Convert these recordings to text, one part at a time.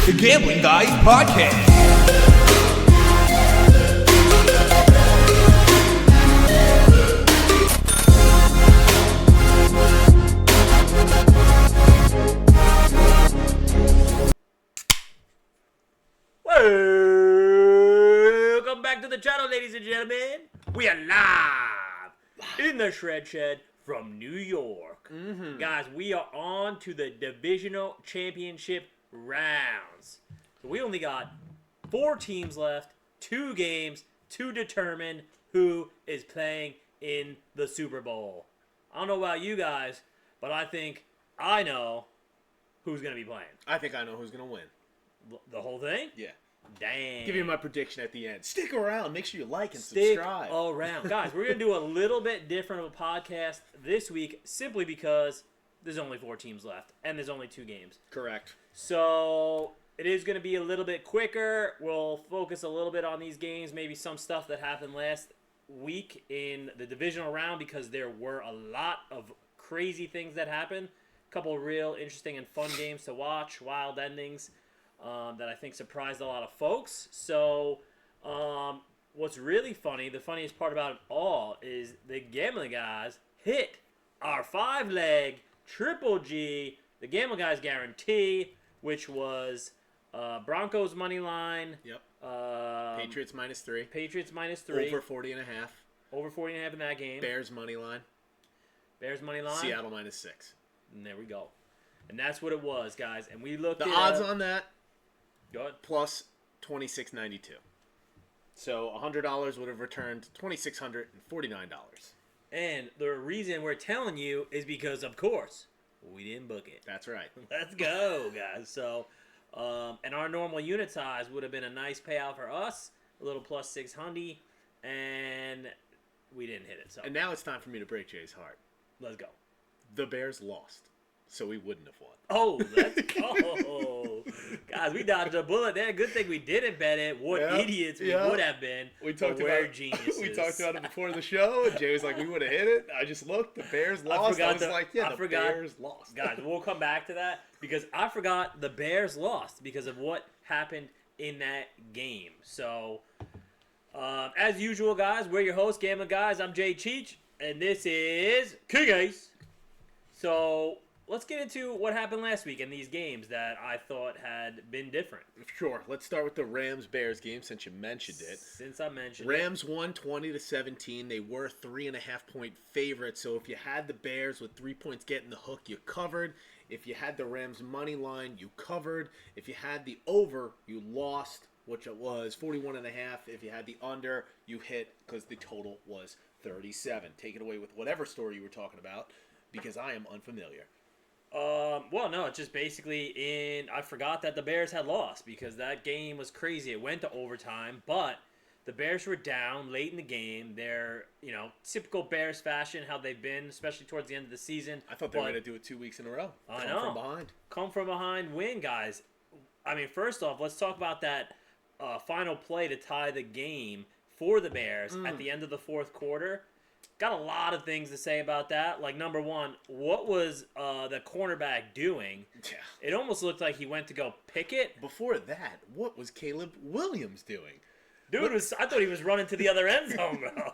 the Gambling Guys Podcast. Welcome back to the channel, ladies and gentlemen. We are live in the Shred Shed from New York. Guys, we are on to the Divisional Championship rounds. So we only got 4 teams left, 2 games to determine who is playing in the Super Bowl. I don't know about you guys, but I think I know who's going to be playing. I think I know who's going to win. The whole thing? Yeah. Dang. Give you my prediction at the end. Stick around. Make sure you like and Stick subscribe. around. Guys, we're going to do a little bit different of a podcast this week simply because there's only 4 teams left and there's only 2 games. Correct. So it is going to be a little bit quicker. We'll focus a little bit on these games, maybe some stuff that happened last week in the divisional round because there were a lot of crazy things that happened. A couple of real interesting and fun games to watch, wild endings. That I think surprised a lot of folks. So, what's really funny, the funniest part about it all, is the Gambling Guys hit our 5-leg Triple G, the Gambling Guys guarantee, which was Broncos money line. Yep. Patriots -3. Patriots -3. Over 40.5. Over 40.5 in that game. Bears money line. Bears money line. Seattle -6. And there we go. And that's what it was, guys. And we looked The at odds on that. Good. Plus $26.92. So $100 would have returned $2,649. And the reason we're telling you is because, of course, we didn't book it. That's right. Let's go, guys. So, and our normal unit size would have been a nice payout for us, a little plus 600, and we didn't hit it. So, And now it's time for me to break Jay's heart. let's go. The Bears lost, so we wouldn't have won. Oh, let's go. Guys, we dodged a bullet there. Good thing we didn't bet it. What idiots we would have been. We're geniuses. We talked about it before the show, and Jay was like, we would have hit it. I just looked. The Bears lost. I was like, yeah, the Bears lost. Guys, we'll come back to that because I forgot the Bears lost because of what happened in that game. So, as usual, guys, we're your hosts, Gambling Guys. I'm Jay Cheech, and this is King Ace. So, let's get into what happened last week in these games that I thought had been different. Sure. Let's start with the Rams-Bears game since you mentioned it. Since I mentioned Rams won 20-17. They were 3.5-point favorites. So if you had the Bears with 3 points getting the hook, you covered. If you had the Rams money line, you covered. If you had the over, you lost, which it was 41.5. If you had the under, you hit because the total was 37. Take it away with whatever story you were talking about because I am unfamiliar. Well, no, it's just basically I forgot that the Bears had lost because that game was crazy. It went to overtime, but the Bears were down late in the game. They're, typical Bears fashion, how they've been, especially towards the end of the season. I thought they were going to do it 2 weeks in a row. I know. Come from behind. Come from behind, win, guys. I mean, first off, let's talk about that final play to tie the game for the Bears at the end of the fourth quarter. Got a lot of things to say about that. Like, number one, what was the cornerback doing? Yeah. It almost looked like he went to go pick it. Before that, what was Caleb Williams doing? Dude, I thought he was running to the other end zone, bro.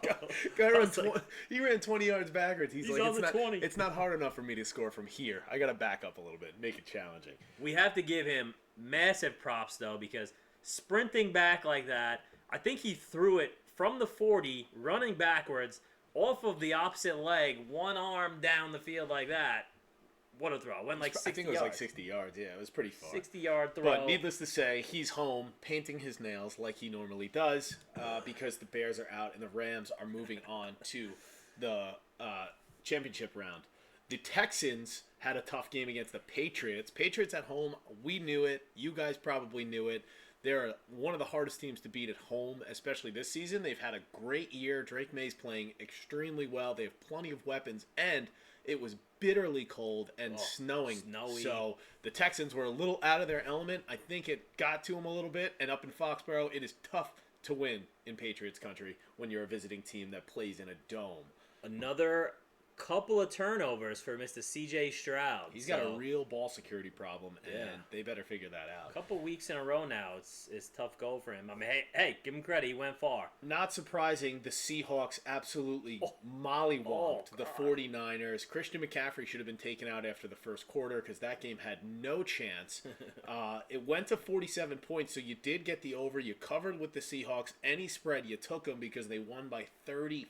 He ran 20 yards backwards. He's like, on the 20. It's not hard enough for me to score from here. I got to back up a little bit, make it challenging. We have to give him massive props, though, because sprinting back like that, I think he threw it from the 40, running backwards, off of the opposite leg, one arm down the field like that. What a throw. Went like 60 yards. I think it was like 60 yards. Yeah, it was pretty far. 60-yard throw. But needless to say, he's home painting his nails like he normally does because the Bears are out and the Rams are moving on to the championship round. The Texans had a tough game against the Patriots. Patriots at home, we knew it. You guys probably knew it. They're one of the hardest teams to beat at home, especially this season. They've had a great year. Drake May's playing extremely well. They have plenty of weapons, and it was bitterly cold and snowing. Snowy. So the Texans were a little out of their element. I think it got to them a little bit, and up in Foxborough, it is tough to win in Patriots country when you're a visiting team that plays in a dome. Another couple of turnovers for Mr. C.J. Stroud. He's got a real ball security problem, and they better figure that out. A couple weeks in a row now, it's tough go for him. I mean, hey, give him credit. He went far. Not surprising, the Seahawks absolutely mollywopped the 49ers. Christian McCaffrey should have been taken out after the first quarter because that game had no chance. It went to 47 points, so you did get the over. You covered with the Seahawks. Any spread, you took them because they won by 35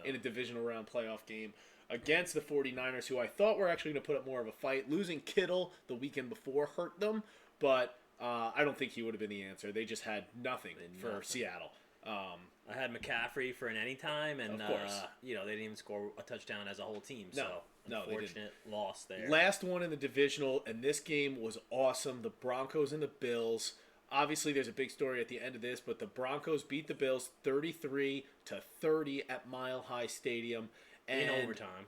in a divisional round playoff game against the 49ers, who I thought were actually going to put up more of a fight. Losing Kittle the weekend before hurt them, but I don't think he would have been the answer. They just had nothing for Seattle. I had McCaffrey for an anytime, and of course. they didn't even score a touchdown as a whole team. So unfortunate loss there. Last one in the divisional, and this game was awesome. The Broncos and the Bills. Obviously, there's a big story at the end of this, but the Broncos beat the Bills 33-30 at Mile High Stadium. In overtime.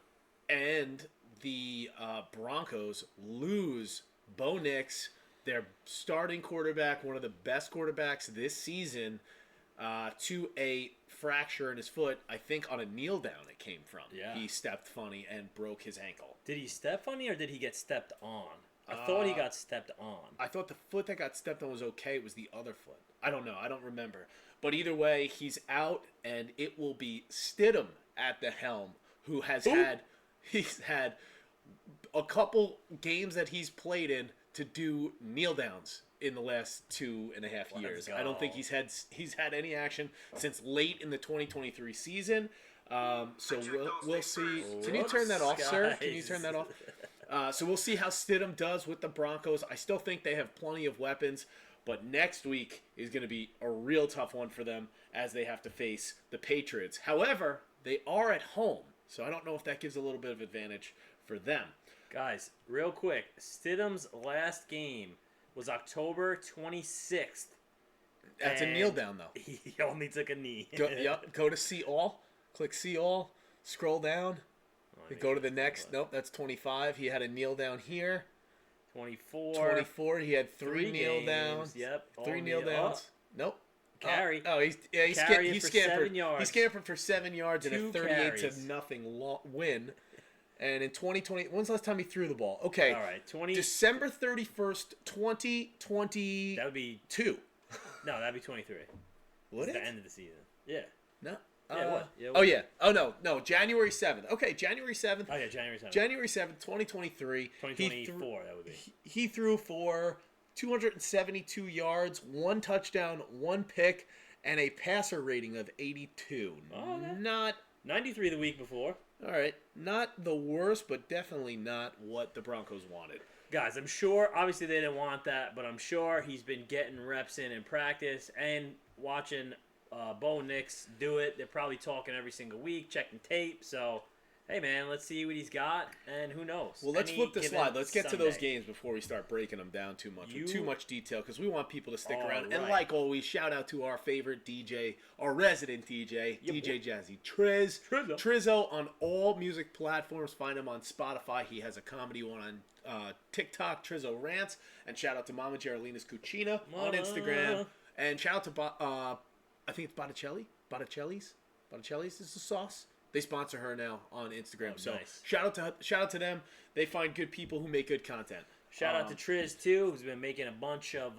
And the Broncos lose Bo Nix, their starting quarterback, one of the best quarterbacks this season, to a fracture in his foot. I think on a kneel down it came from. Yeah. He stepped funny and broke his ankle. Did he step funny or did he get stepped on? I thought he got stepped on. I thought the foot that got stepped on was okay. It was the other foot. I don't know. I don't remember. But either way, he's out, and it will be Stidham at the helm, who has he's had a couple games that he's played in to do kneel downs in the last 2.5 years. I don't think he's had any action since late in the 2023 season. So we'll see. Can you turn that off, sir? Can you turn that off? So we'll see how Stidham does with the Broncos. I still think they have plenty of weapons, but next week is going to be a real tough one for them as they have to face the Patriots. However, they are at home, so I don't know if that gives a little bit of advantage for them. Guys, real quick, Stidham's last game was October 26th. That's a kneel down, though. He only took a knee. Go to see all. Click see all. Scroll down. Go to the next. Nope, that's 25. He had a kneel down here. 24. He had three kneel downs. Yep. 3 kneel downs. Nope. Carry. He scampered. 7 yards. He scampered for 7 yards in a 38-0 win. And in 2020, when's the last time he threw the ball? Okay. All right. December 31st, 2022. That would be No, that'd be 23. Would it? The end of the season. Yeah. No. What? Oh, yeah. Oh, no. January 7th. Okay, January 7th. Oh, yeah, January 7th. January 7th, 2023. 2024, that would be. He threw for 272 yards, 1 touchdown, 1 pick, and a passer rating of 82. Oh, okay. Not 93 the week before. All right. Not the worst, but definitely not what the Broncos wanted. Guys, I'm sure, obviously they didn't want that, but I'm sure he's been getting reps in practice and watching Bo Nix do it. They're probably talking every single week, checking tape. So, hey, man, let's see what he's got, and who knows? Well, let's flip the slide. Let's get to those games before we start breaking them down too much with too much detail, because we want people to stick around. And like always, shout out to our favorite DJ, our resident DJ, DJ Jazzy Trizzo on all music platforms. Find him on Spotify. He has a comedy one on TikTok, Trizzo Rants. And shout out to Mama Geraldina's Cucina on Instagram. And shout out to I think it's Botticelli's is the sauce. They sponsor her now on Instagram. So nice. Shout out to them. They find good people who make good content. Shout out to Triz too, who's been making a bunch of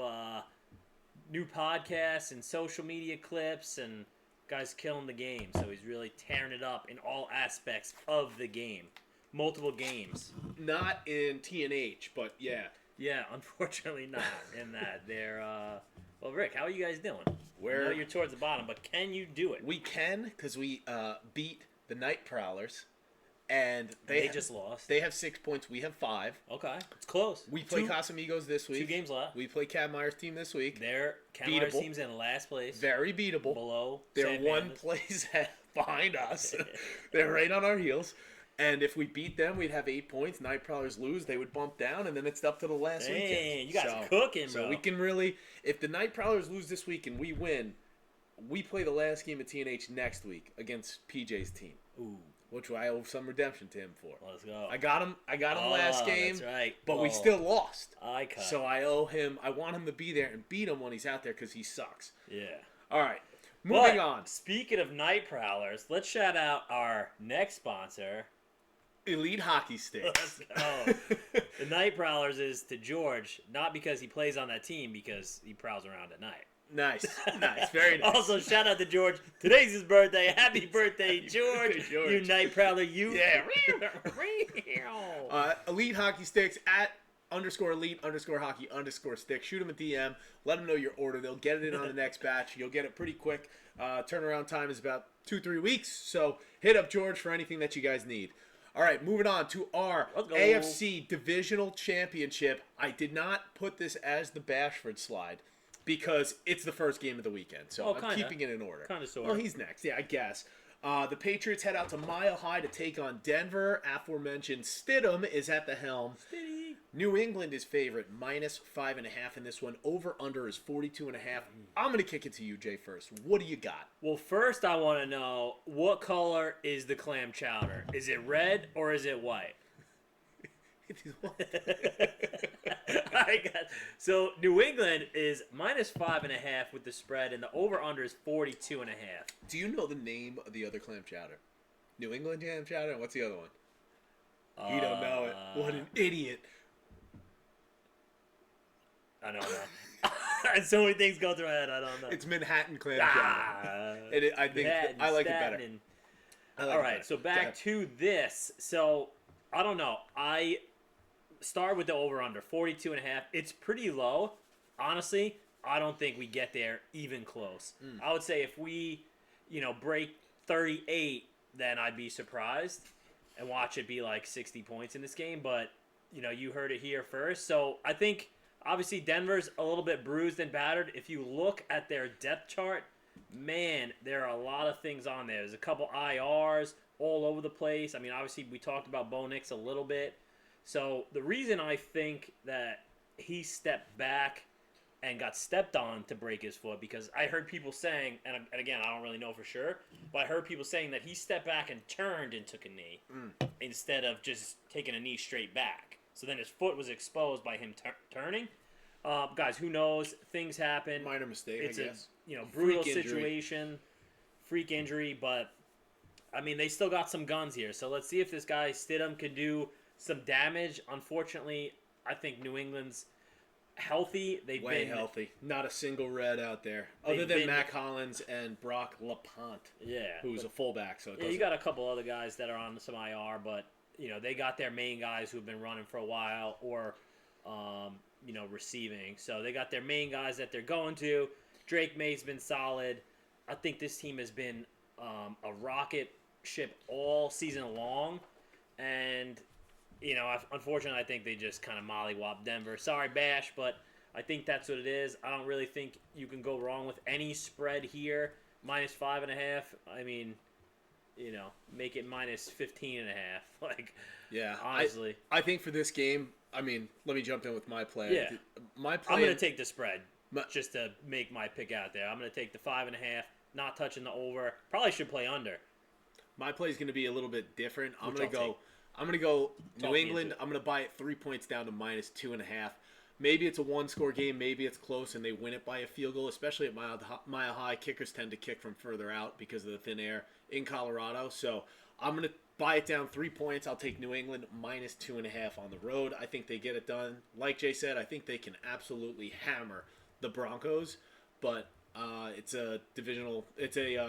new podcasts and social media clips, and guy's killing the game. So he's really tearing it up in all aspects of the game. Multiple games. Not in TNH, but yeah. Yeah, unfortunately not in that. They're well, Rick, how are you guys doing? I know you're towards the bottom, but can you do it? We can, because we beat the Night Prowlers, and they just lost. They have 6 points. We have 5. Okay, it's close. We play Casamigos this week. 2 games left. We play Cam Meyer's team this week. Cam Meyer's team's in last place. Very beatable. Below. They're one place behind us. They're right on our heels. And if we beat them, we'd have 8 points. Night Prowlers lose, they would bump down, and then it's up to the last weekend. You guys are cooking, bro. So we can really, if the Night Prowlers lose this week and we win, we play the last game of TNH next week against PJ's team. Ooh. Which I owe some redemption to him for. Let's go. I got him last game. That's right. But we still lost. I cut. So I owe him. I want him to be there and beat him when he's out there because he sucks. Yeah. All right. Moving on. Speaking of night prowlers, let's shout out our next sponsor. Elite Hockey Sticks. Oh, the night prowlers is to George, not because he plays on that team, because he prowls around at night. Nice. Very nice. Also, shout out to George. Today's his birthday. Happy birthday, George. You night prowler, you. Yeah. Elite Hockey Sticks at _elite_hockey_stick. Shoot them a DM. Let them know your order. They'll get it in on the next batch. You'll get it pretty quick. Turnaround time is about 2-3 weeks. So hit up George for anything that you guys need. All right, moving on to our AFC Divisional Championship. I did not put this as the Bashford slide because it's the first game of the weekend. So I'm keeping it in order. Kind of, sort of. Well, he's next. Yeah, I guess. The Patriots head out to Mile High to take on Denver. Aforementioned Stidham is at the helm. New England is favorite, -5.5 in this one. Over/under is 42.5. I'm going to kick it to you, Jay, first. What do you got? Well, first I want to know, what color is the clam chowder? Is it red or is it white? It is white. So New England is -5.5 with the spread, and the over/under is 42.5. Do you know the name of the other clam chowder? New England clam chowder, and what's the other one? You don't know it. What an idiot. I don't know. So many things go through my head. I don't know. It's Manhattan clam chowder. I think I like it better. All right, so back to this. So I don't know. I start with the over/under 42.5. It's pretty low. Honestly, I don't think we get there even close. I would say if we, break 38, then I'd be surprised and watch it be like 60 points in this game. But you heard it here first. So I think. Obviously, Denver's a little bit bruised and battered. If you look at their depth chart, man, there are a lot of things on there. There's a couple IRs all over the place. I mean, obviously, we talked about Bo Nix a little bit. So the reason I think that he stepped back and got stepped on to break his foot, because I heard people saying, and again, I don't really know for sure, but I heard people saying that he stepped back and turned and took a knee instead of just taking a knee straight back. So then his foot was exposed by him turning. Guys, who knows? Things happen. Minor mistake, it's I guess. A brutal situation, freak injury. But I mean, they still got some guns here. So let's see if this guy Stidham can do some damage. Unfortunately, I think New England's healthy. They've been healthy. Not a single red out there, other than Mac Hollins and Brock LaPont. Yeah, who's a fullback. So you got a couple other guys that are on some IR, but. They got their main guys who've been running for a while or, receiving. So they got their main guys that they're going to. Drake May's been solid. I think this team has been a rocket ship all season long. And, unfortunately, I think they just kind of mollywopped Denver. Sorry, Bash, but I think that's what it is. I don't really think you can go wrong with any spread here. -5.5. I mean... make it -15.5. Yeah, honestly, I think for this game, I mean, let me jump in with my play. Yeah, my play. I'm gonna take the spread just to make my pick out there. I'm gonna take the 5.5, not touching the over. Probably should play under. My play is gonna be a little bit different. I'm gonna go New England. I'm gonna buy it 3 points down to -2.5. Maybe it's a one-score game. Maybe it's close and they win it by a field goal, especially at Mile High. Kickers tend to kick from further out because of the thin air in Colorado. So I'm going to buy it down 3 points. I'll take New England -2.5 on the road. I think they get it done. Like Jay said, I think they can absolutely hammer the Broncos. But it's a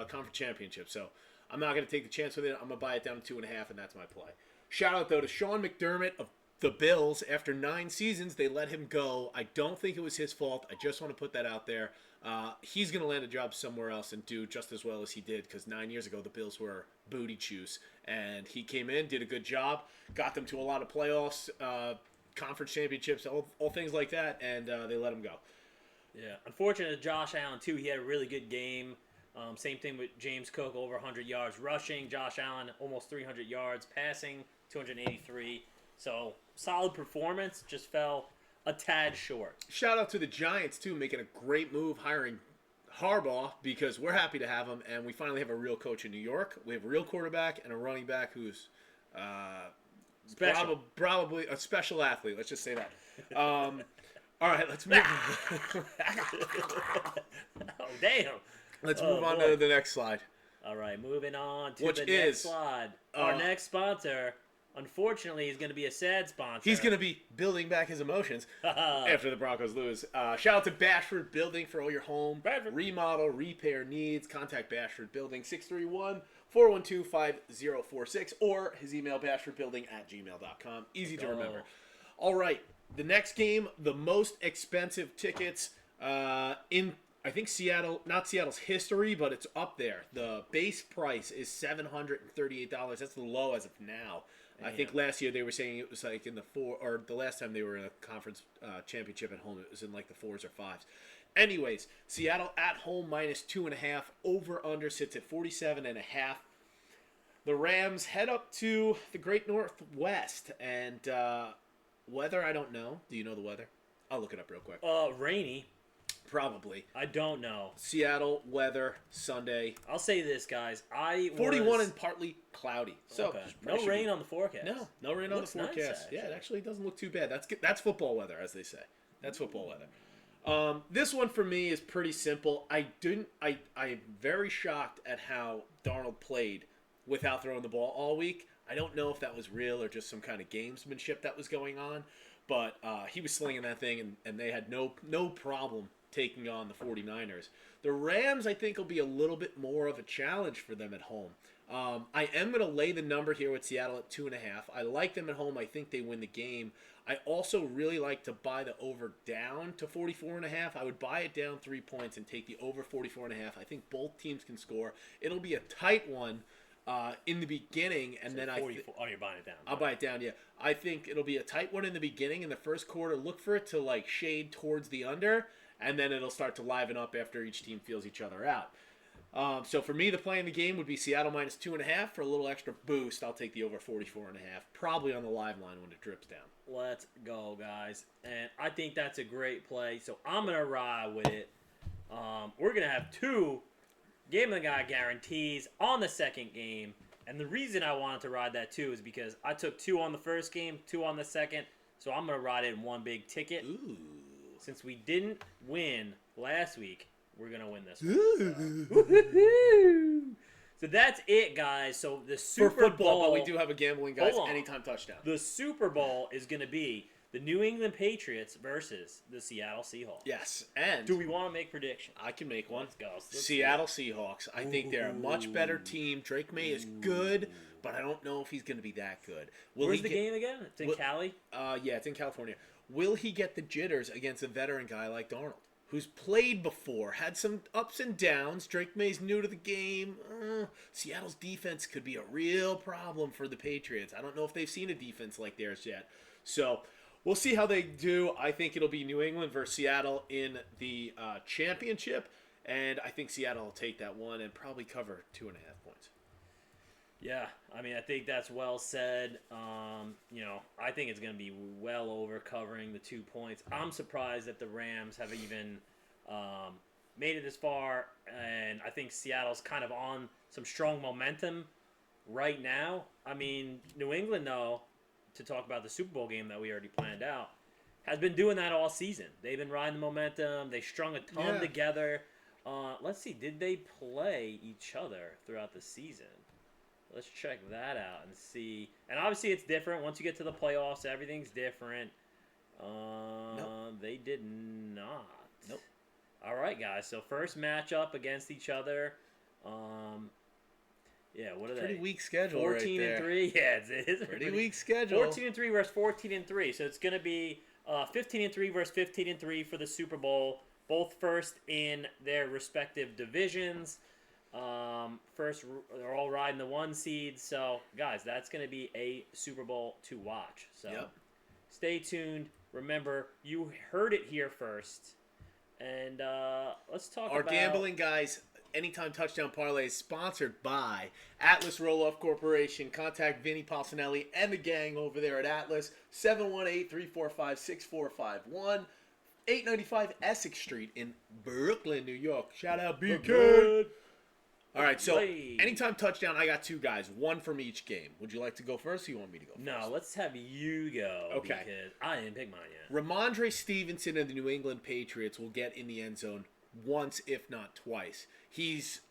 conference championship. So I'm not going to take the chance with it. I'm going to buy it down to 2.5, and that's my play. Shout out, though, to Sean McDermott of the Bills. After 9 seasons, they let him go. I don't think it was his fault. I just want to put that out there. He's going to land a job somewhere else and do just as well as he did, because 9 years ago, the Bills were booty juice. And he came in, did a good job, got them to a lot of playoffs, conference championships, all things like that, and they let him go. Yeah. Unfortunately, Josh Allen, too, he had a really good game. Same thing with James Cook, over 100 yards rushing. Josh Allen, almost 300 yards passing, 283. So, solid performance, just fell a tad short. Shout out to the Giants, too, making a great move, hiring Harbaugh, because we're happy to have him, and we finally have a real coach in New York. We have a real quarterback and a running back who's probably a special athlete. Let's just say that. All right, let's move on. Oh, damn. Let's Oh, move on boy. to the next slide. All right, moving on to Which the is, next slide. Our next sponsor, unfortunately, is going to be a sad sponsor. He's going to be building back his emotions after the Broncos lose. Shout out to Bashford Building for all your home remodel, repair needs. Contact Bashford Building 631-412-5046 or his email bashfordbuilding@gmail.com. Easy to remember. All right, the next game, the most expensive tickets in, I think, Seattle, not Seattle's history, but it's up there. The base price is $738. That's the low as of now. I think last year they were saying it was like in the the last time they were in a conference championship at home, it was in like the 4s or 5s. Anyways, Seattle at home -2.5. Over under sits at 47.5. The Rams head up to the Great Northwest, and weather, I don't know. Do you know the weather? I'll look it up real quick. Rainy. Probably. I don't know. Seattle weather Sunday. I'll say this, guys. 41 and partly cloudy. So okay. No rain on the forecast. No rain on the forecast. Nice, yeah, it actually doesn't look too bad. That's football weather, as they say. That's football weather. This one for me is pretty simple. I'm very shocked at how Darnold played without throwing the ball all week. I don't know if that was real or just some kind of gamesmanship that was going on, but he was slinging that thing, and they had no problem taking on the 49ers. The Rams, I think, will be a little bit more of a challenge for them at home. I am going to lay the number here with Seattle at 2.5. I like them at home. I think they win the game. I also really like to buy the over down to 44.5. I would buy it down 3 points and take the over 44.5. I think both teams can score. It'll be a tight one in the beginning, and then you're buying it down. I'll buy it down, yeah. I think it'll be a tight one in the beginning in the first quarter. Look for it to like shade towards the under, and then it'll start to liven up after each team feels each other out. So for me, the play in the game would be Seattle -2.5 for a little extra boost. I'll take the over 44.5, probably on the live line when it drips down. Let's go, guys. And I think that's a great play, so I'm going to ride with it. We're going to have 2 Game of the Guy guarantees on the second game. And the reason I wanted to ride that, too, is because I took 2 on the first game, 2 on the second, so I'm going to ride it in one big ticket. Ooh. Since we didn't win last week, we're going to win this one. So that's it, guys. So the Super For football, Bowl, but we do have a gambling, guys, anytime touchdown. The Super Bowl is going to be the New England Patriots versus the Seattle Seahawks. Yes, and do we want to make predictions? I can make one. Let's go. Seattle Seahawks. I think they're a much better team. Drake May is good, but I don't know if he's going to be that good. Where's the game again? It's in Cali? Yeah, it's in California. Will he get the jitters against a veteran guy like Darnold, who's played before, had some ups and downs? Drake May's new to the game. Seattle's defense could be a real problem for the Patriots. I don't know if they've seen a defense like theirs yet. So we'll see how they do. I think it'll be New England versus Seattle in the championship, and I think Seattle will take that one and probably cover 2.5 points. Yeah, I mean, I think that's well said. I think it's going to be well over covering the 2 points. I'm surprised that the Rams have even made it this far, and I think Seattle's kind of on some strong momentum right now. I mean, New England, though, to talk about the Super Bowl game that we already planned out, has been doing that all season. They've been riding the momentum. They strung a ton together. Let's see, did they play each other throughout the season? Let's check that out and see. And obviously it's different. Once you get to the playoffs, everything's different. Nope. They did not. Nope. All right, guys. So first matchup against each other. What are they? Pretty weak schedule 14 and 3. Yeah, it is pretty weak schedule. 14 and 3 versus 14 and 3. So it's going to be 15 and 3 versus 15 and 3 for the Super Bowl. Both first in their respective divisions. First, they're all riding the 1 seed. So, guys, that's going to be a Super Bowl to watch. So, Stay tuned. Remember, you heard it here first. And let's talk about our gambling, guys. Anytime Touchdown Parlay is sponsored by Atlas Roll-Off Corporation. Contact Vinny Palsinelli and the gang over there at Atlas. 718-345-6451. 895 Essex Street in Brooklyn, New York. Shout out BK. All right, so anytime touchdown, I got 2 guys, 1 from each game. Would you like to go first, or you want me to go first? No, let's have you go. Okay. Because I didn't pick mine yet. Ramondre Stevenson and the New England Patriots will get in the end zone once, if not twice. He's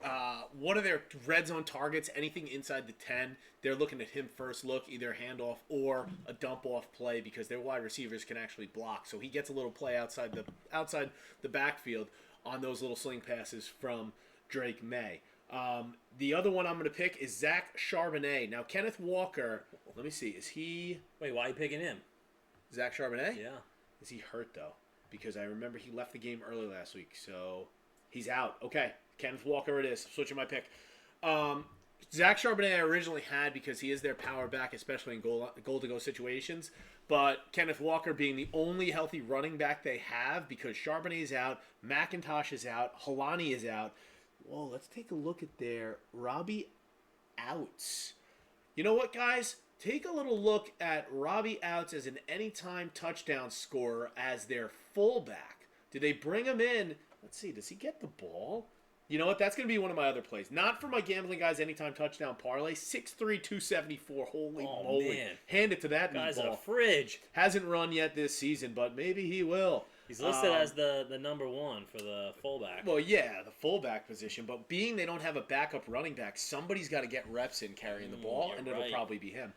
one of their red zone targets. Anything inside the 10, they're looking at him first look, either handoff or a dump off play, because their wide receivers can actually block. So he gets a little play outside the backfield on those little sling passes from Drake May. The other one I'm going to pick is Zach Charbonnet. Now, Kenneth Walker, let me see, is he... Wait, why are you picking him? Zach Charbonnet? Yeah. Is he hurt, though? Because I remember he left the game early last week, so he's out. Okay, Kenneth Walker it is. Switching my pick. Zach Charbonnet I originally had because he is their power back, especially in goal-to-go situations. But Kenneth Walker being the only healthy running back they have, because Charbonnet is out, McIntosh is out, Halani is out. Whoa, let's take a look at their Robbie outs. You know what, guys? Take a little look at Robbie Outs as an anytime touchdown scorer as their fullback. Do they bring him in? Let's see. Does he get the ball? You know what? That's going to be one of my other plays. Not for my Gambling Guys anytime touchdown parlay. 6'3", 274. Holy moly. Man. Hand it to that Guy's meatball. a fridge. Hasn't run yet this season, but maybe he will. He's listed as the number one for the fullback. Well, yeah, the fullback position. But being they don't have a backup running back, somebody's got to get reps in carrying the ball, and it'll probably be him.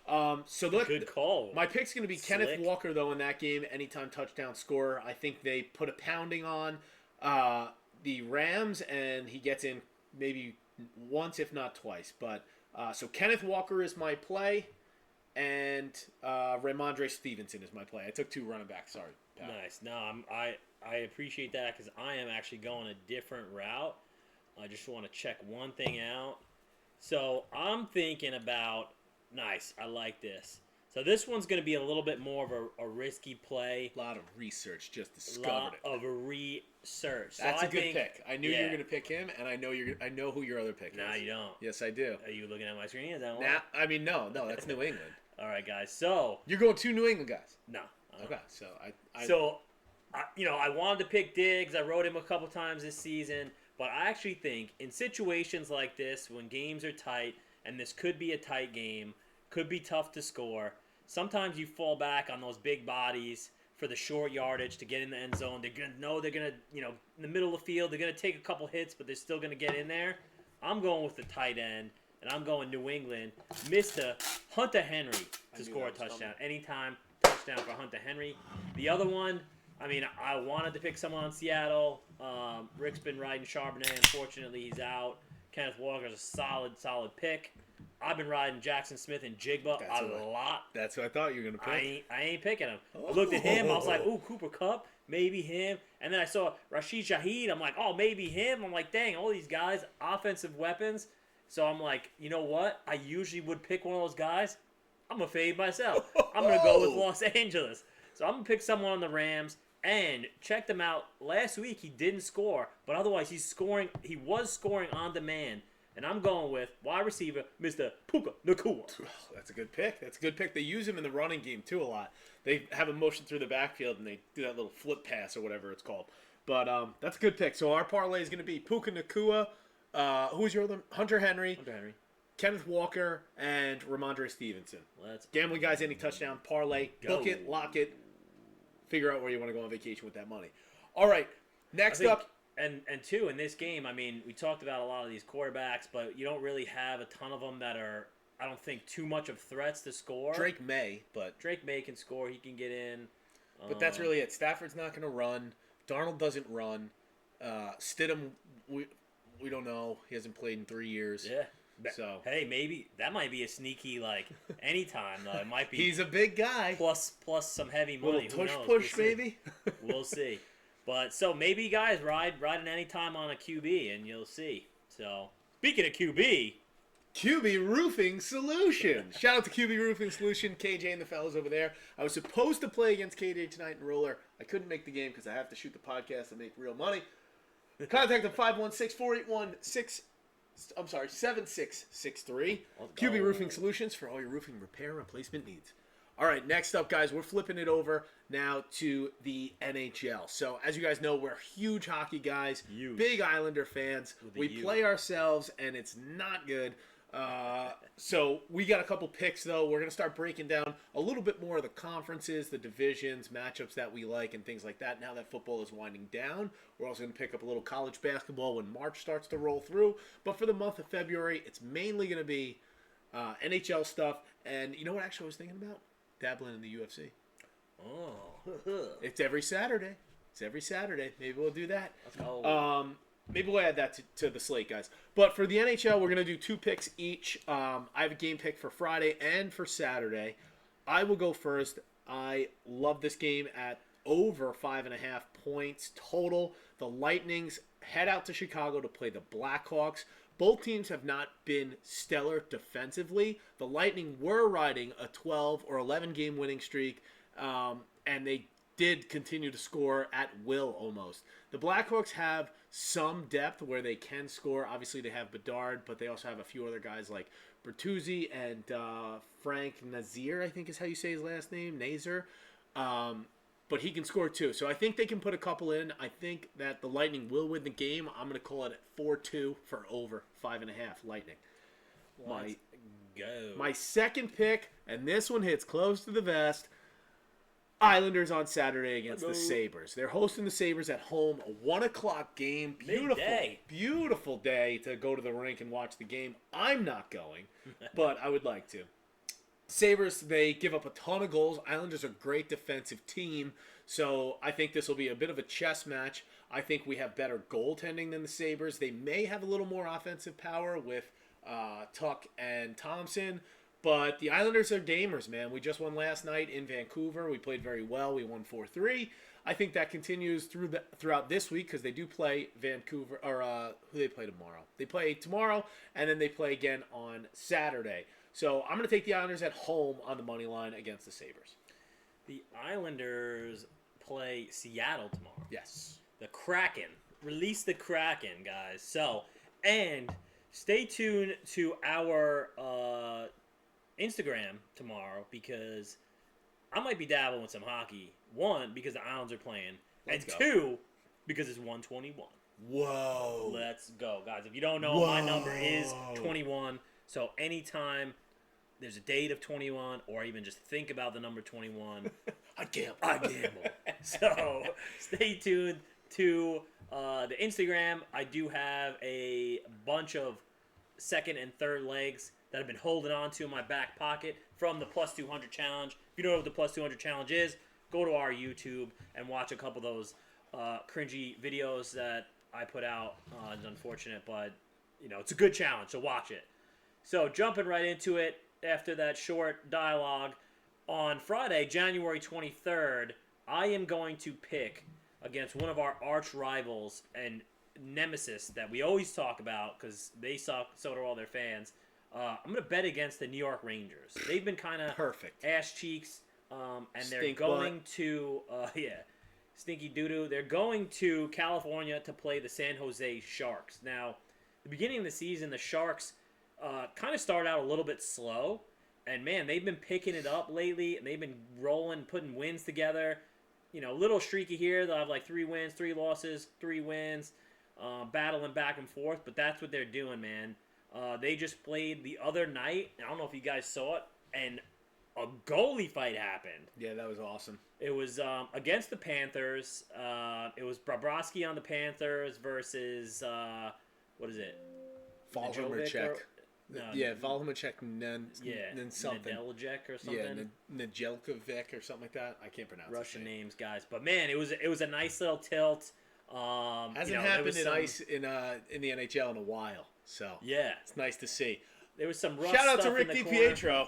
Good call. My pick's going to be Slick. Kenneth Walker, though, in that game. Anytime touchdown scorer. I think they put a pounding on the Rams, and he gets in maybe once, if not twice. But so Kenneth Walker is my play, and Ramondre Stevenson is my play. I took two running backs. Sorry, Pat. Nice. No, I appreciate that because I am actually going a different route. I just want to check one thing out. So I'm thinking about, nice, I like this. So this one's going to be a little bit more of a risky play. A lot of research, just A discovered lot it. of a research. So That's I a good think, pick. I knew you were going to pick him, and I know who your other pick is. No, you don't. Yes, I do. Are you looking at my screen? Is that one? No, that's New England. All right, guys. So You're going two New England guys. no. Okay, so I wanted to pick Diggs. I wrote him a couple times this season, but I actually think in situations like this, when games are tight, and this could be a tight game, could be tough to score, sometimes you fall back on those big bodies for the short yardage to get in the end zone. They're gonna, in the middle of the field, they're gonna take a couple hits, but they're still gonna get in there. I'm going with the tight end, and I'm going New England. Mr. Hunter Henry to score a touchdown. Anytime touchdown for Hunter Henry. The other one, I wanted to pick someone on Seattle. Rick's been riding Charbonnet. Unfortunately, he's out. Kenneth Walker's a solid pick. I've been riding Jackson Smith and Jigba a lot. That's who I thought you were going to pick. I ain't picking him. I looked at him. I was like, ooh, Cooper Kupp, maybe him. And then I saw Rashid Shaheed. I'm like, oh, maybe him. I'm like, dang, all these guys, offensive weapons. So I'm like, you know what? I usually would pick one of those guys. I'm going to fade myself. I'm going to go with Los Angeles. So I'm going to pick someone on the Rams. And check them out. Last week he didn't score, but otherwise he's scoring. He was scoring on demand. And I'm going with wide receiver, Mr. Puka Nacua. That's a good pick. They use him in the running game, too, a lot. They have him motion through the backfield, and they do that little flip pass or whatever it's called. But that's a good pick. So our parlay is going to be Puka Nacua. Who's your other? Hunter Henry. Kenneth Walker, and Ramondre Stevenson. Gambling Guys, any touchdown parlay. Go. Book it, lock it. Figure out where you want to go on vacation with that money. All right, next up. And two, in this game, we talked about a lot of these quarterbacks, but you don't really have a ton of them that are, I don't think, too much of threats to score. Drake May can score. He can get in. But that's really it. Stafford's not going to run. Darnold doesn't run. Stidham, we don't know. He hasn't played in 3 years. Yeah. So hey, maybe that might be a sneaky anytime though. It might be. He's a big guy. Plus some heavy money. Little push, maybe. We'll see. But so maybe guys ride an anytime on a QB and you'll see. So speaking of QB Roofing Solution. Shout out to QB Roofing Solution, KJ and the fellas over there. I was supposed to play against KJ tonight in Roller. I couldn't make the game because I have to shoot the podcast and make real money. Contact them 516-481-7663. QB Roofing Solutions for all your roofing repair and replacement needs. All right, next up, guys, we're flipping it over now to the NHL. So, as you guys know, we're huge hockey guys, big Islander fans. We play ourselves, and it's not good. So we got a couple picks, though. We're going to start breaking down a little bit more of the conferences, the divisions, matchups that we like, and things like that. Now that football is winding down, we're also going to pick up a little college basketball when March starts to roll through. But for the month of February, it's mainly going to be NHL stuff. And you know what actually I was thinking about? Dabbling in the UFC. Oh. It's every Saturday. Maybe we'll do that. Let's go. Maybe we'll add that to the slate, guys. But for the NHL, we're going to do 2 picks each. I have a game pick for Friday and for Saturday. I will go first. I love this game at over 5.5 points total. The Lightnings head out to Chicago to play the Blackhawks. Both teams have not been stellar defensively. The Lightning were riding a 12 or 11 game winning streak, and they did continue to score at will almost. The Blackhawks have some depth where they can score. Obviously, they have Bedard, but they also have a few other guys like Bertuzzi and Frank Nazir, I think is how you say his last name, Nazir. But he can score too. So I think they can put a couple in. I think that the Lightning will win the game. I'm going to call it at 4-2 for over 5.5 Lightning. Let's go. My second pick, and this one hits close to the vest, Islanders on Saturday against the Sabres. They're hosting the Sabres at home, a 1 o'clock game. Beautiful day to go to the rink and watch the game. I'm not going, but I would like to. Sabres, they give up a ton of goals. Islanders are a great defensive team, so I think this will be a bit of a chess match. I think we have better goaltending than the Sabres. They may have a little more offensive power with Tuck and Thompson, but the Islanders are gamers, man. We just won last night in Vancouver. We played very well. We won 4-3. I think that continues throughout this week because they do play Vancouver, or who they play tomorrow. They play tomorrow, and then they play again on Saturday. So I'm going to take the Islanders at home on the money line against the Sabres. The Islanders play Seattle tomorrow. Yes. The Kraken. Release the Kraken, guys. So, and stay tuned to our Instagram tomorrow because I might be dabbling with some hockey. 1, because the Islanders are playing. Let's and go. 2, because it's 121. Whoa. Let's go, guys. If you don't know, my number is 21. So anytime there's a date of 21 or even just think about the number 21, I gamble. So stay tuned to the Instagram. I do have a bunch of second and third legs that I've been holding on to in my back pocket from the Plus 200 Challenge. If you don't know what the Plus 200 Challenge is, go to our YouTube and watch a couple of those cringy videos that I put out. It's unfortunate, but you know it's a good challenge, so watch it. So jumping right into it after that short dialogue, on Friday, January 23rd, I am going to pick against one of our arch rivals and nemesis that we always talk about because they suck, so do all their fans. I'm going to bet against the New York Rangers. They've been kind of perfect ass cheeks, and they're Stink going butt. to, stinky doo-doo. They're going to California to play the San Jose Sharks. Now, the beginning of the season, the Sharks kind of started out a little bit slow, and man, they've been picking it up lately, and they've been rolling, putting wins together. You know, a little streaky here. They'll have like 3 wins, 3 losses, 3 wins, battling back and forth, but that's what they're doing, man. They just played the other night. I don't know if you guys saw it, and a goalie fight happened. Yeah, that was awesome. It was against the Panthers. It was Bobrovsky on the Panthers versus, what is it? Volhomicek. No, Volhomicek and then something. Nedeljek or something. Yeah, Nedeljkovic or something like that. I can't pronounce Russian his name. names, guys. But man, it was a nice little tilt. Hasn't happened in ice in the NHL in a while, so yeah, it's nice to see. There was some rough Shout out to stuff Rick in the DiPietro.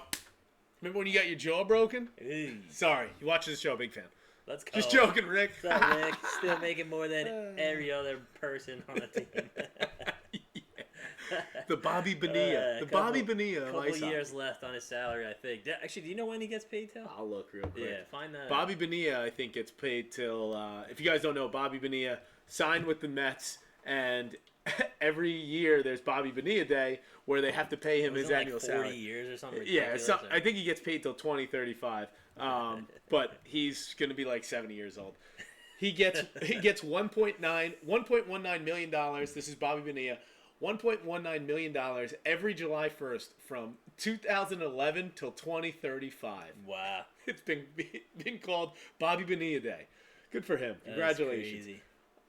Remember when you got your jaw broken? Ew. Sorry, you watch this show, big fan. Let's go. Just joking, Rick. What's up, Rick? Still making more than every other person on the team. The Bobby Bonilla. Bobby Bonilla. A couple years left on his salary, I think. Actually, do you know when he gets paid till? I'll look real quick. Yeah, find that. Bobby Bonilla, I think, gets paid till. If you guys don't know, Bobby Bonilla signed with the Mets, and every year there's Bobby Bonilla Day where they have to pay him his annual 40 salary. Years or something. Yeah, I think he gets paid till 2035. But he's going to be like 70 years old. He gets $1.19 million. This is Bobby Bonilla. $1.19 million every July 1st from 2011 till 2035. Wow. It's been called Bobby Bonilla Day. Good for him. Congratulations. That's crazy.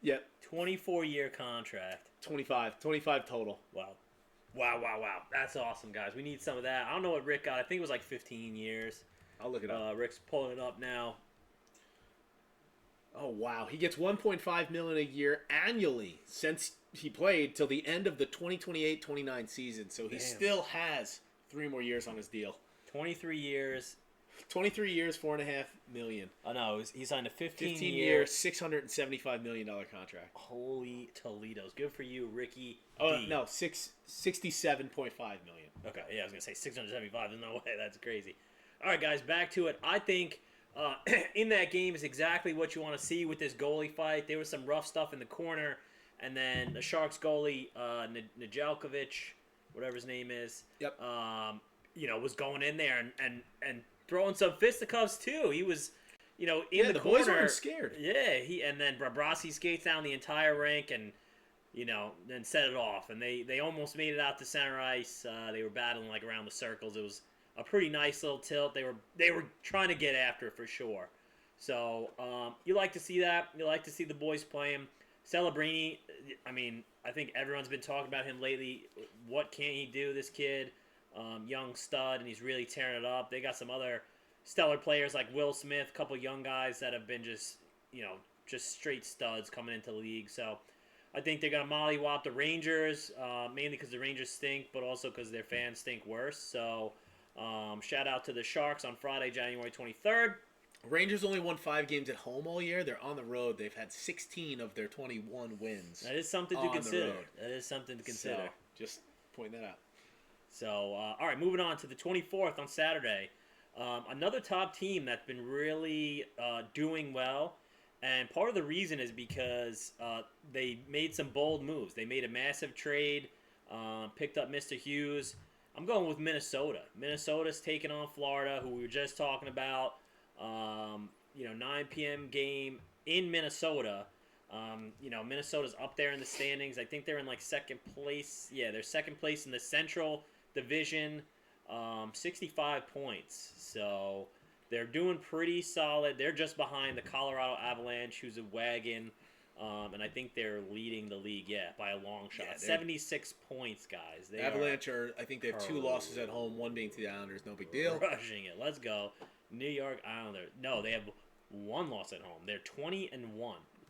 Yep. 24-year contract. 25 total. Wow. That's awesome, guys. We need some of that. I don't know what Rick got. I think it was like 15 years. I'll look it up. Rick's pulling it up now. Oh, wow. He gets $1.5 million a year annually since he played till the end of the 2028-29 season. So he still has 3 more years on his deal. 23 years. 23 years, $4.5 million. Oh, no. He signed a 15-year, $675 million contract. Holy Toledo's. Good for you, Ricky. Oh, D. no. $67.5 million. Okay, yeah, I was going to say 675. There's no way. That's crazy. All right, guys, back to it. I think in that game is exactly what you want to see with this goalie fight. There was some rough stuff in the corner, and then the Sharks goalie, Nedeljkovic, whatever his name is, was going in there and throwing some fisticuffs too. He was, in the corner. Boys weren't scared. Yeah, and then Bobrovsky skates down the entire rink and, then set it off. And they almost made it out to center ice. They were battling like around the circles. It was a pretty nice little tilt. They were trying to get after it for sure. So you like to see that. You like to see the boys play him. Celebrini, I think everyone's been talking about him lately. What can he do, this kid? Young stud, and he's really tearing it up. They got some other stellar players like Will Smith, a couple young guys that have been just straight studs coming into the league. So I think they're going to mollywop the Rangers, mainly because the Rangers stink, but also because their fans stink worse. So shout out to the Sharks on Friday, January 23rd. Rangers only won 5 games at home all year. They're on the road. They've had 16 of their 21 wins. That is something to consider. That is something to consider. So, just pointing that out. So, all right, moving on to the 24th on Saturday. Another top team that's been really doing well. And part of the reason is because they made some bold moves. They made a massive trade, picked up Mr. Hughes. I'm going with Minnesota. Minnesota's taking on Florida, who we were just talking about. 9 p.m. game in Minnesota. Minnesota's up there in the standings. I think they're in like second place. Yeah, they're second place in the Central Division, 65 points. So they're doing pretty solid. They're just behind the Colorado Avalanche, who's a wagon. And I think they're leading the league, by a long shot. 76 points, guys. They Avalanche I think they have 2 losses at home, one being to the Islanders. No big deal. Crushing it. Let's go. New York Islanders. No, they have 1 loss at home. They're 20-1.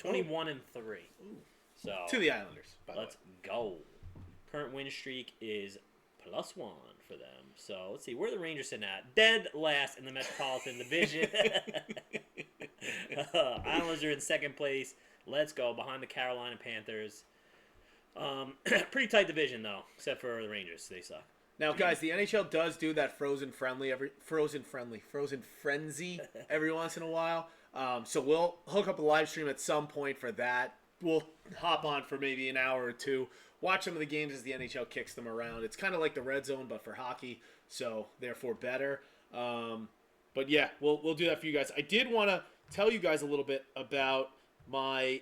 21-3. Ooh. So to the Islanders, by the way. Let's go. Current win streak is +1 for them. So let's see. Where are the Rangers sitting at? Dead last in the Metropolitan Division. Islanders are in second place. Let's go. Behind the Carolina Panthers. Pretty tight division, though, except for the Rangers. They suck. Now, guys, the NHL does do that frozen frenzy every once in a while. So we'll hook up a live stream at some point for that. We'll hop on for maybe an hour or 2, watch some of the games as the NHL kicks them around. It's kind of like the red zone, but for hockey, so therefore better. But yeah, we'll do that for you guys. I did want to tell you guys a little bit about my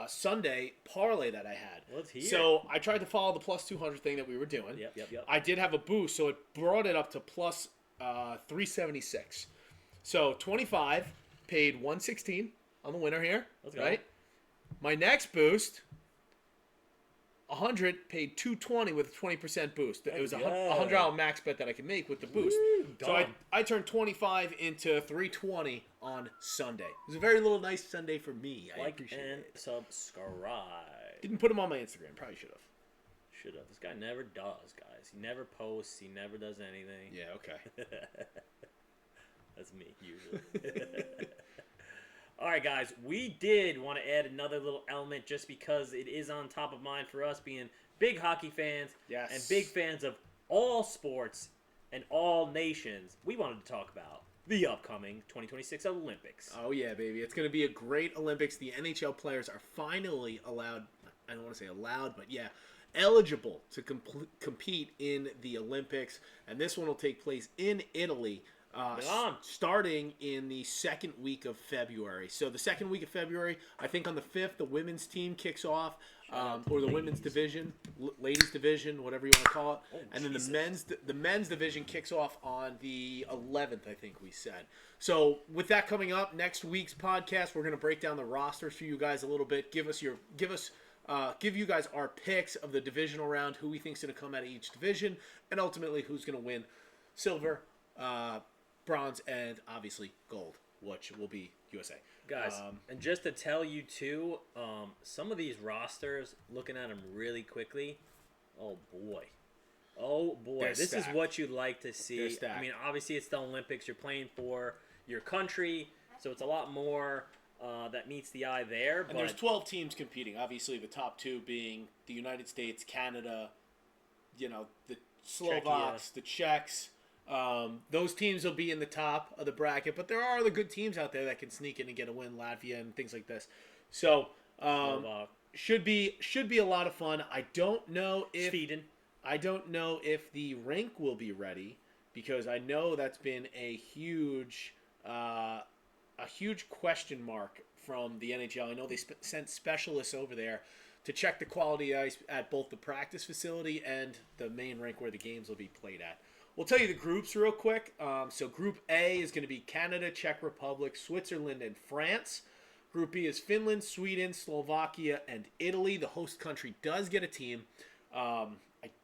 Sunday parlay that I had. Let's hear. So I tried to follow the plus 200 thing that we were doing. Yep. I did have a boost, so it brought it up to plus 376. So 25 paid 116 on the winner here. Let's go. Right. My next boost, 100 paid 220 with a 20% boost. It was a $100 max bet that I could make with the boost. So I turned 25 into 320 on Sunday. It was a very little nice Sunday for me. I appreciate it. Subscribe. Didn't put him on my Instagram. Probably should have. This guy never does, guys. He never posts. He never does anything. Yeah, okay. That's me, usually. All right, guys. We did want to add another little element just because it is on top of mind for us being big hockey fans and big fans of all sports and all nations. We wanted to talk about the upcoming 2026 Olympics. Oh, yeah, baby. It's going to be a great Olympics. The NHL players are finally allowed, I don't want to say allowed, but yeah, eligible to compete in the Olympics. And this one will take place in Italy. Starting in the second week of February. So the second week of February, I think on the 5th, the women's team kicks off. or the women's division, ladies division, whatever you want to call it. Oh, and then Jesus. the men's division kicks off on the 11th, I think we said. So with that coming up, next week's podcast, we're going to break down the rosters for you guys a little bit. Give you guys our picks of the divisional round, who we think is going to come out of each division, and ultimately who's going to win silver, bronze, and obviously gold, which will be USA. Guys, and just to tell you too, some of these rosters, looking at them really quickly, oh boy, They're this stacked. is what you'd like to see. They're stacked. I mean, obviously it's the Olympics. You're playing for your country, so it's a lot more that meets the eye there. And but there's 12 teams competing. Obviously, the top two being the United States, Canada, the Slovaks, the Czechs. Those teams will be in the top of the bracket, but there are other good teams out there that can sneak in and get a win, Latvia and things like this. So should be a lot of fun. I don't know if the rink will be ready, because I know that's been a huge question mark from the NHL. I know they sent specialists over there to check the quality of ice at both the practice facility and the main rink where the games will be played at. We'll tell you the groups real quick. So Group A is going to be Canada, Czech Republic, Switzerland, and France. Group B is Finland, Sweden, Slovakia, and Italy. The host country does get a team. I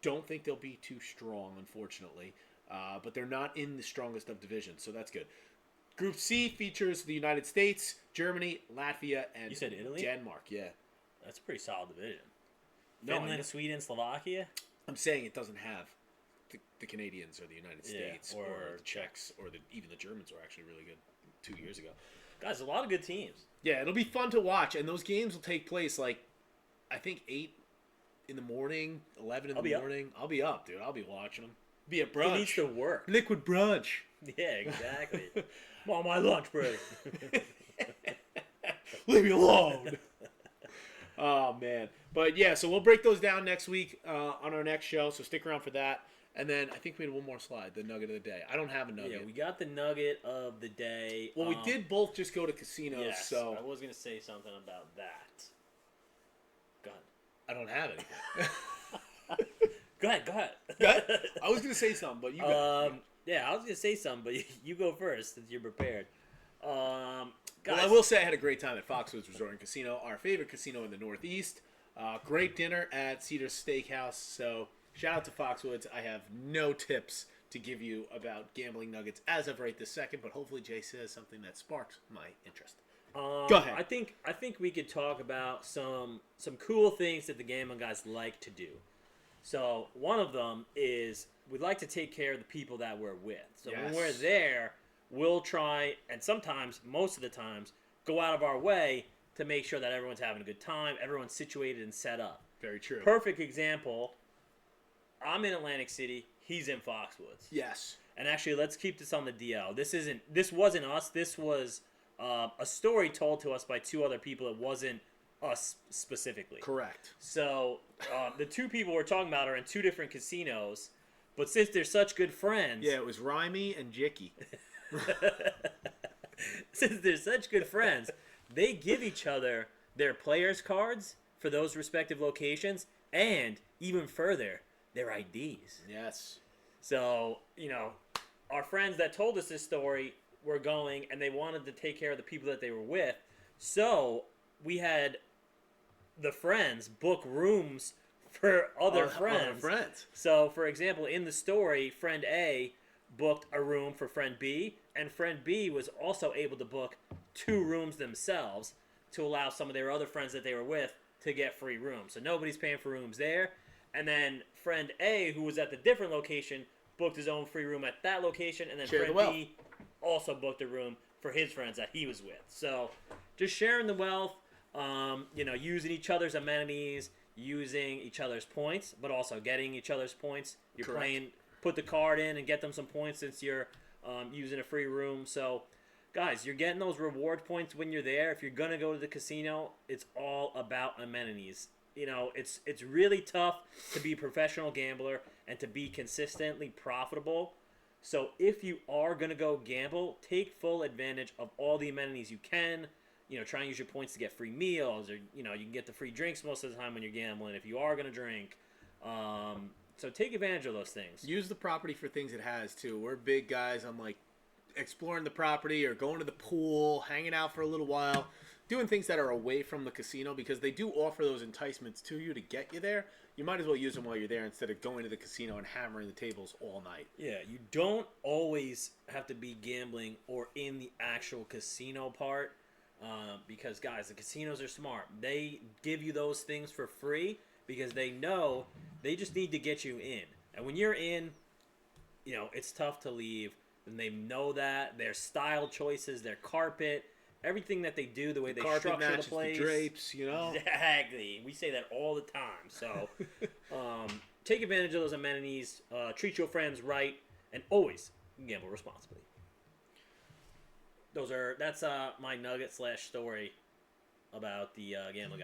don't think they'll be too strong, unfortunately. But they're not in the strongest of divisions, so that's good. Group C features the United States, Germany, Latvia, and You said Italy? Denmark. Yeah. that's a pretty solid division. No, Finland, Sweden, Slovakia. I'm saying it doesn't have the Canadians or the United Yeah, States or or the Czechs or even the Germans were actually really good 2 years ago. Guys, a lot of good teams. Yeah, it'll be fun to watch, and those games will take place I think 8 in the morning, 11 in the morning. I'll be up, dude. I'll be watching them. Be a brunch. He needs to work. Liquid brunch. Yeah, exactly. I'm on my lunch break. Leave me alone. Oh, man. But, yeah, so we'll break those down next week on our next show, so stick around for that. And then I think we had one more slide, the nugget of the day. I don't have a nugget. Yeah, we got the nugget of the day. Well, we did both just go to casinos, Yes, so I was going to say something about that. Go ahead. I don't have anything. Go ahead. I was going to say something, but you got Yeah, I was going to say something, but you go first since you're prepared. Guys, Well, I will say I had a great time at Foxwoods Resort and Casino, our favorite casino in the Northeast. Great dinner at Cedar's Steakhouse. So shout out to Foxwoods. I have no tips to give you about gambling nuggets as of right this second, but hopefully Jay says something that sparks my interest. Go ahead. I think we could talk about some cool things that the gambling guys like to do. So one of them is we like to take care of the people that we're with. So when we're there, we'll try, and sometimes, most of the times, go out of our way to make sure that everyone's having a good time, everyone's situated and set up. Very true. Perfect example, I'm in Atlantic City, he's in Foxwoods. Yes. And actually, let's keep this on the DL. This wasn't us, this was a story told to us by two other people. It wasn't us specifically. Correct. So the two people we're talking about are in two different casinos, but since they're such good friends... Yeah, it was Rhymy and Jicky. Since they're such good friends, they give each other their players' cards for those respective locations, and even further, their IDs. Yes. So, our friends that told us this story were going, and they wanted to take care of the people that they were with. So, we had the friends book rooms for other friends. So, for example, in the story, friend A booked a room for friend B, and friend B was also able to book 2 rooms themselves to allow some of their other friends that they were with to get free rooms. So nobody's paying for rooms there. And then friend A, who was at the different location, booked his own free room at that location, and then friend B also booked a room for his friends that he was with. So just sharing the wealth, using each other's amenities, using each other's points, but also getting each other's points. You're Correct. playing, put the card in and get them some points since you're using a free room. So, guys, you're getting those reward points when you're there. If you're going to go to the casino, it's all about amenities. It's really tough to be a professional gambler and to be consistently profitable. So if you are going to go gamble, take full advantage of all the amenities you can. try and use your points to get free meals, or you can get the free drinks most of the time when you're gambling if you are going to drink. So take advantage of those things. Use the property for things it has too. We're big guys on like exploring the property or going to the pool, hanging out for a little while, doing things that are away from the casino, because they do offer those enticements to you to get you there. You might as well use them while you're there instead of going to the casino and hammering the tables all night. Yeah, you don't always have to be gambling or in the actual casino part, because, guys, the casinos are smart. They give you those things for free because they know they just need to get you in. And when you're in, it's tough to leave. And they know that. Their style choices, their carpet, everything that they do, the way they structure the place. The drapes, Exactly. We say that all the time. So take advantage of those amenities. Treat your friends right. And always gamble responsibly. That's my nugget / story about the gambling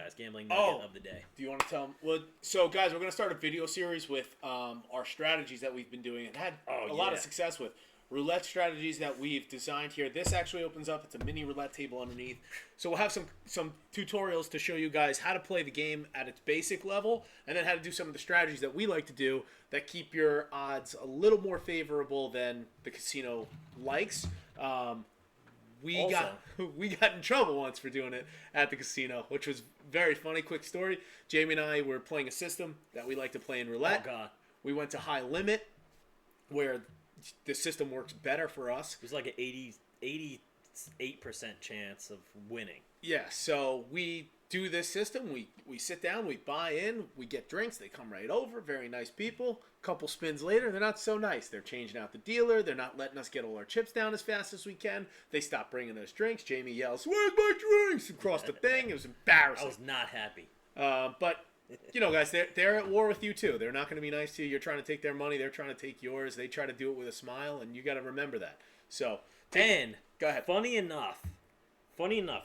nugget of the day. Do you want to tell them? Well, so guys, we're going to start a video series with our strategies that we've been doing and had a lot of success with. Roulette strategies that we've designed here. This actually opens up. It's a mini roulette table underneath. So we'll have some tutorials to show you guys how to play the game at its basic level, and then how to do some of the strategies that we like to do that keep your odds a little more favorable than the casino likes. We got in trouble once for doing it at the casino, which was very funny. Quick story. Jamie and I were playing a system that we like to play in roulette. Oh, God. We went to high limit, where the system works better for us. It was like an 88% chance of winning. Yeah, so we do this system. We sit down, we buy in, we get drinks. They come right over. Very nice people. Couple spins later, they're not so nice. They're changing out the dealer. They're not letting us get all our chips down as fast as we can. They stop bringing us drinks. Jamie yells, "Where's my drinks?" across the thing. It was embarrassing. I was not happy. But guys, they're at war with you too. They're not going to be nice to you. You're trying to take their money. They're trying to take yours. They try to do it with a smile, and you got to remember that. So, go ahead. Funny enough,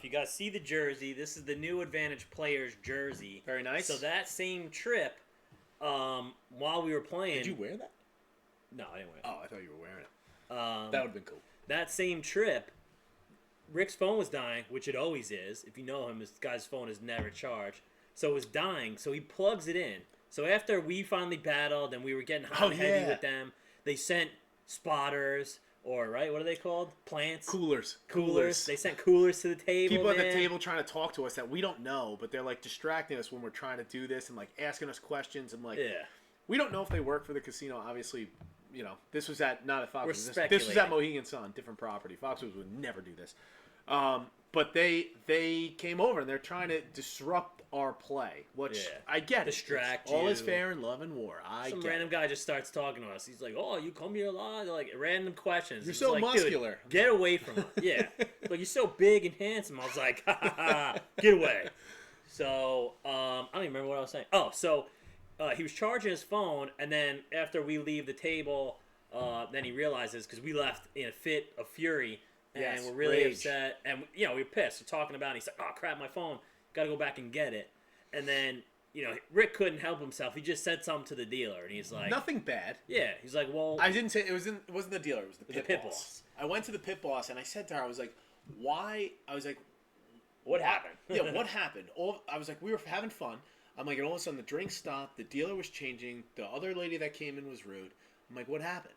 you guys see the jersey. This is the new Advantage Players jersey. Very nice. So that same trip, while we were playing. Did you wear that? No, I didn't wear it. Oh, I thought you were wearing it. That would have been cool. That same trip, Rick's phone was dying, which it always is. If you know him, this guy's phone is never charged. So it was dying, so he plugs it in. So after we finally battled and we were getting hot and heavy with them, they sent spotters, or, right, what are they called? Plants? Coolers. They sent coolers to the table, people at the table trying to talk to us that we don't know, but they're, like, distracting us when we're trying to do this and, like, asking us questions. And, like, we don't know if they work for the casino. Obviously, this was not at Fox. This was at Mohegan Sun, different property. Foxwoods would never do this. But they came over and they're trying to disrupt our play, which I get. Distract you. All is fair in love and war. Some random guy just starts talking to us. He's like, "Oh, you come here a lot?" Like random questions. You're so like, muscular. Dude, get away from us. Yeah, like you're so big and handsome. I was like, "Ha ha ha, get away." So I don't even remember what I was saying. Oh, so he was charging his phone, and then after we leave the table, then he realizes, because we left in a fit of fury. And we're really upset. And, we were pissed. We're talking about it. He's like, "Oh, crap, my phone. Got to go back and get it." And then, Rick couldn't help himself. He just said something to the dealer. And he's like... Nothing bad. Yeah. He's like, well... I didn't say... It wasn't the dealer. It was the pit boss. I went to the pit boss, and I said to her, I was like, why... I was like... What happened? Yeah, what happened? I was like, we were having fun. I'm like, and all of a sudden, the drink stopped. The dealer was changing. The other lady that came in was rude. I'm like, what happened?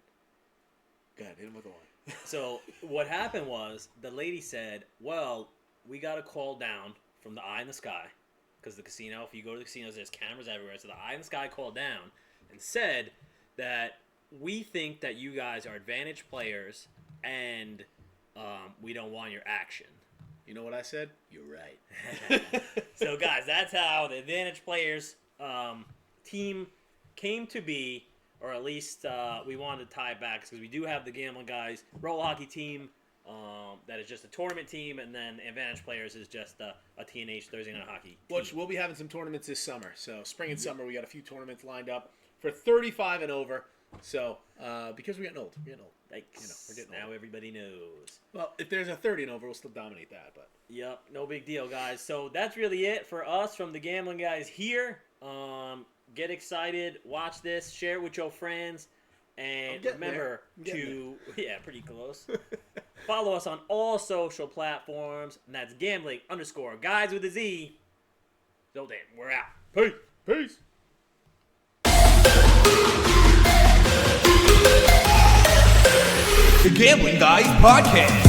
Go ahead. Hit him with the line. So what happened was the lady said, "Well, we got a call down from the Eye in the Sky, because the casino, if you go to the casinos, there's cameras everywhere. So the Eye in the Sky called down and said that we think that you guys are Advantage players and we don't want your action." You know what I said? You're right. So guys, that's how the Advantage Players team came to be. Or at least we wanted to tie it back, because we do have the Gambling Guys roll hockey team that is just a tournament team, and then Advantage Players is just a TNH Thursday Night Hockey team. Which we'll be having some tournaments this summer. So spring and summer, we got a few tournaments lined up for 35 and over. So because we're getting old. We're getting now old. Everybody knows. Well, if there's a 30 and over, we'll still dominate that. But yep, no big deal, guys. So that's really it for us from the Gambling Guys here. Get excited, watch this, share it with your friends, and remember to... Yeah, pretty close. Follow us on all social platforms, and that's gambling_guys with a Z. So then, we're out. Peace. Peace. The Gambling Guys Podcast.